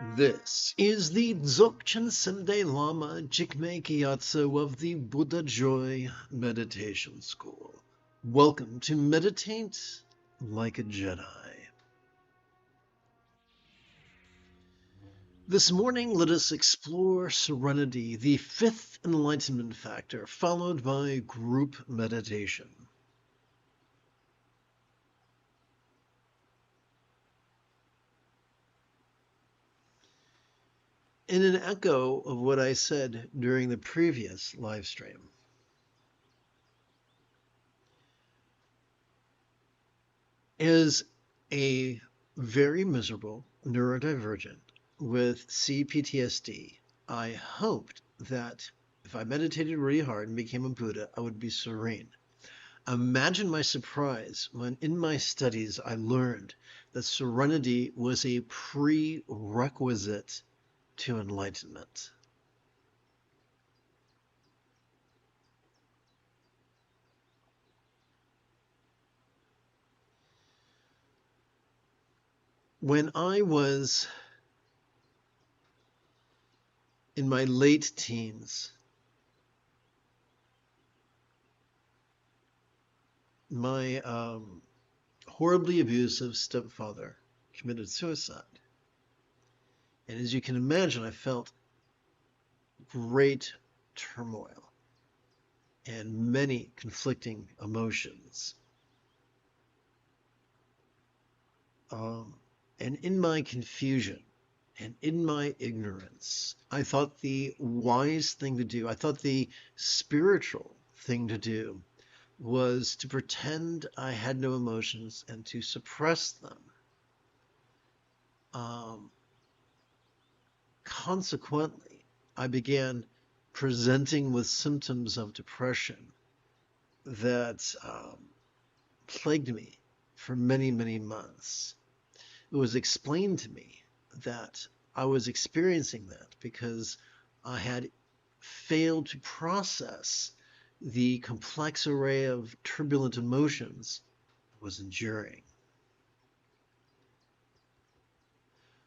This is the Dzogchen Sunday Lama Jigme Gyatso of the Buddha Joy Meditation School. Welcome to Meditate Like a Jedi. This morning, let us explore Serenity, the fifth enlightenment factor, followed by group meditation. In an echo of what I said during the previous live stream, as a very miserable neurodivergent with CPTSD, I hoped that if I meditated really hard and became a Buddha, I would be serene. Imagine my surprise when in my studies I learned that serenity was a prerequisite to enlightenment. When I was in my late teens, my horribly abusive stepfather committed suicide. And as you can imagine, I felt great turmoil and many conflicting emotions. And in my confusion and in my ignorance, I thought the wise thing to do, I thought the spiritual thing to do was to pretend I had no emotions and to suppress them. Consequently, I began presenting with symptoms of depression that plagued me for many, many months. It was explained to me that I was experiencing that because I had failed to process the complex array of turbulent emotions I was enduring.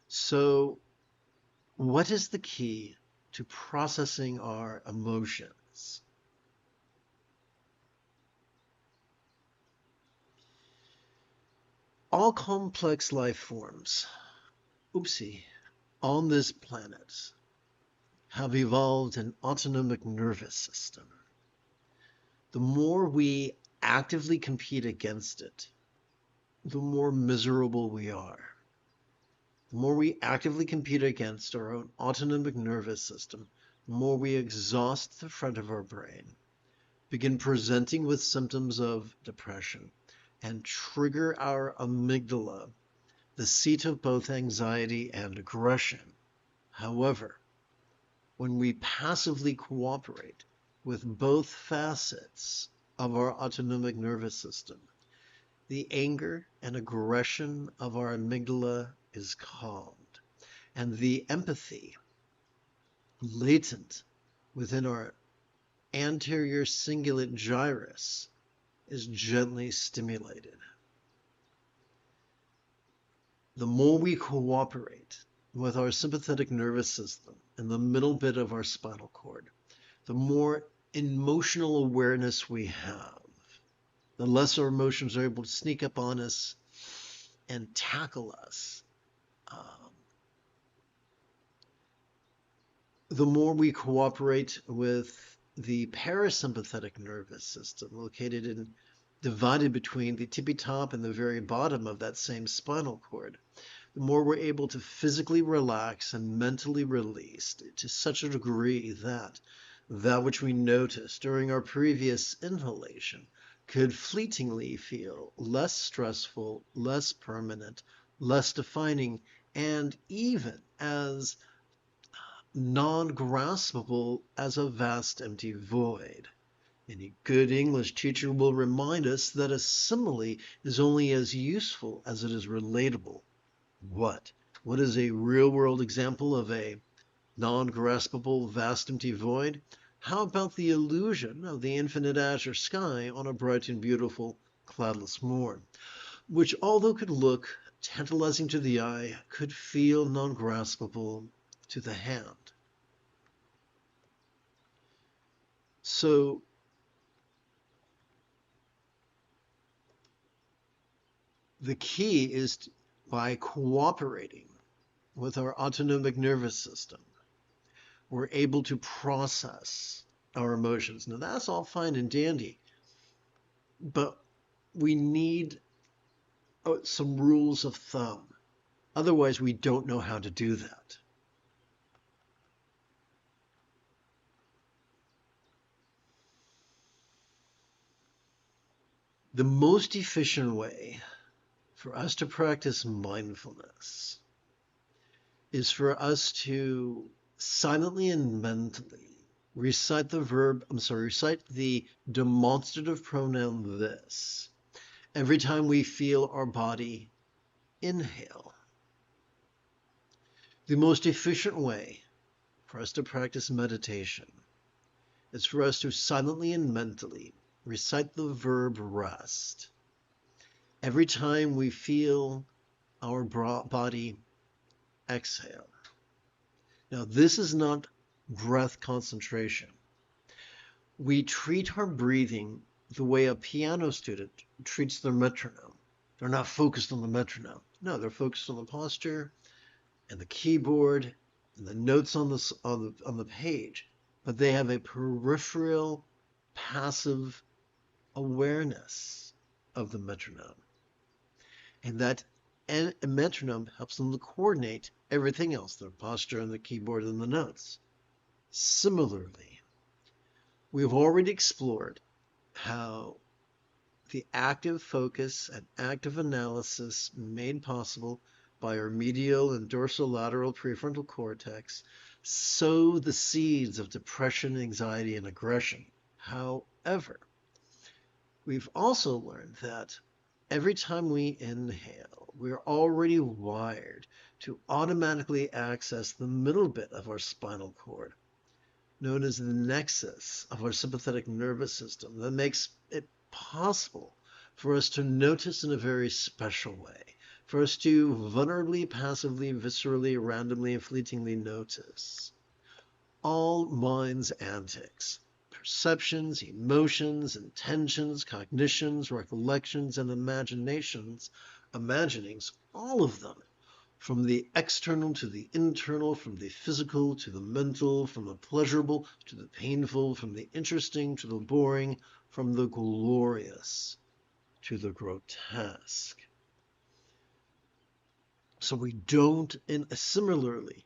So, what is the key to processing our emotions? All complex life forms, on this planet have evolved an autonomic nervous system. The more we actively compete against it, the more miserable we are. The more we actively compete against our own autonomic nervous system, the more we exhaust the front of our brain, begin presenting with symptoms of depression, and trigger our amygdala, the seat of both anxiety and aggression. However, when we passively cooperate with both facets of our autonomic nervous system, the anger and aggression of our amygdala is calmed, and the empathy latent within our anterior cingulate gyrus is gently stimulated. The more we cooperate with our sympathetic nervous system in the middle bit of our spinal cord, the more emotional awareness we have, the less our emotions are able to sneak up on us and tackle us. The more we cooperate with the parasympathetic nervous system located divided between the tippy top and the very bottom of that same spinal cord, the more we're able to physically relax and mentally release to such a degree that which we noticed during our previous inhalation could fleetingly feel less stressful, less permanent, less defining, and even as non-graspable as a vast empty void. Any good English teacher will remind us that a simile is only as useful as it is relatable. What is a real-world example of a non-graspable vast empty void? How about the illusion of the infinite azure sky on a bright and beautiful cloudless morn, which although could look tantalizing to the eye, could feel non-graspable to the hand. So the key is by cooperating with our autonomic nervous system, we're able to process our emotions. Now that's all fine and dandy, but we need some rules of thumb. Otherwise, we don't know how to do that. The most efficient way for us to practice mindfulness is for us to silently and mentally recite the demonstrative pronoun this every time we feel our body inhale. The most efficient way for us to practice meditation is for us to silently and mentally recite the verb rest every time we feel our body exhale. Now, this is not breath concentration. We treat our breathing the way a piano student treats their metronome. They're not focused on the metronome. No, they're focused on the posture and the keyboard and the notes on the page. But they have a peripheral, passive awareness of the metronome. And that metronome helps them to coordinate everything else, their posture and the keyboard and the notes. Similarly, we've already explored how the active focus and active analysis made possible by our medial and dorsolateral prefrontal cortex sow the seeds of depression, anxiety, and aggression. However, we've also learned that every time we inhale, we're already wired to automatically access the middle bit of our spinal cord, known as the nexus of our sympathetic nervous system, that makes it possible for us to notice in a very special way, for us to vulnerably, passively, viscerally, randomly, and fleetingly notice all mind's antics, perceptions, emotions, intentions, cognitions, recollections, and imaginings, all of them, from the external to the internal, from the physical to the mental, from the pleasurable to the painful, from the interesting to the boring, from the glorious to the grotesque. So similarly,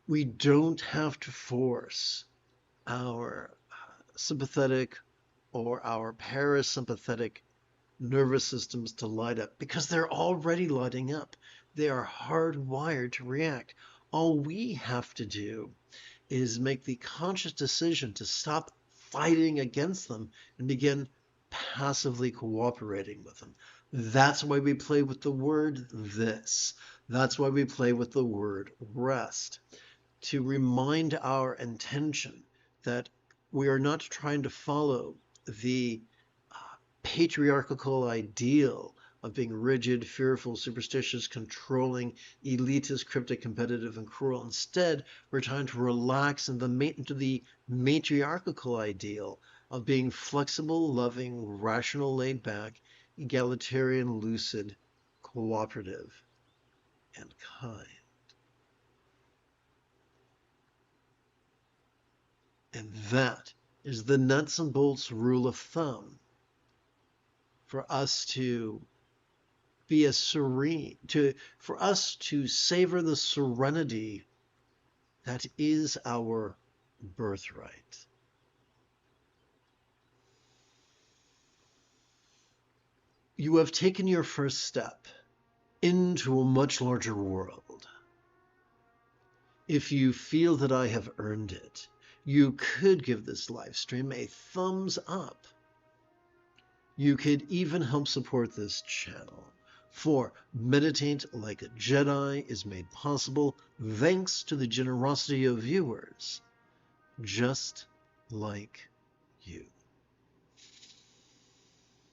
we don't have to force our sympathetic or our parasympathetic nervous systems to light up, because they're already lighting up. They are hardwired to react. All we have to do is make the conscious decision to stop fighting against them and begin passively cooperating with them. That's why we play with the word this. That's why we play with the word rest, to remind our intention that we are not trying to follow the patriarchal ideal of being rigid, fearful, superstitious, controlling, elitist, cryptic, competitive, and cruel. Instead, we're trying to relax into the matriarchal ideal of being flexible, loving, rational, laid back, egalitarian, lucid, cooperative, and kind. And that is the nuts and bolts rule of thumb for us to be for us to savor the serenity that is our birthright. You have taken your first step into a much larger world. If you feel that I have earned it, you could give this live stream a thumbs up. You could even help support this channel. For Meditate Like a Jedi is made possible thanks to the generosity of viewers just like you.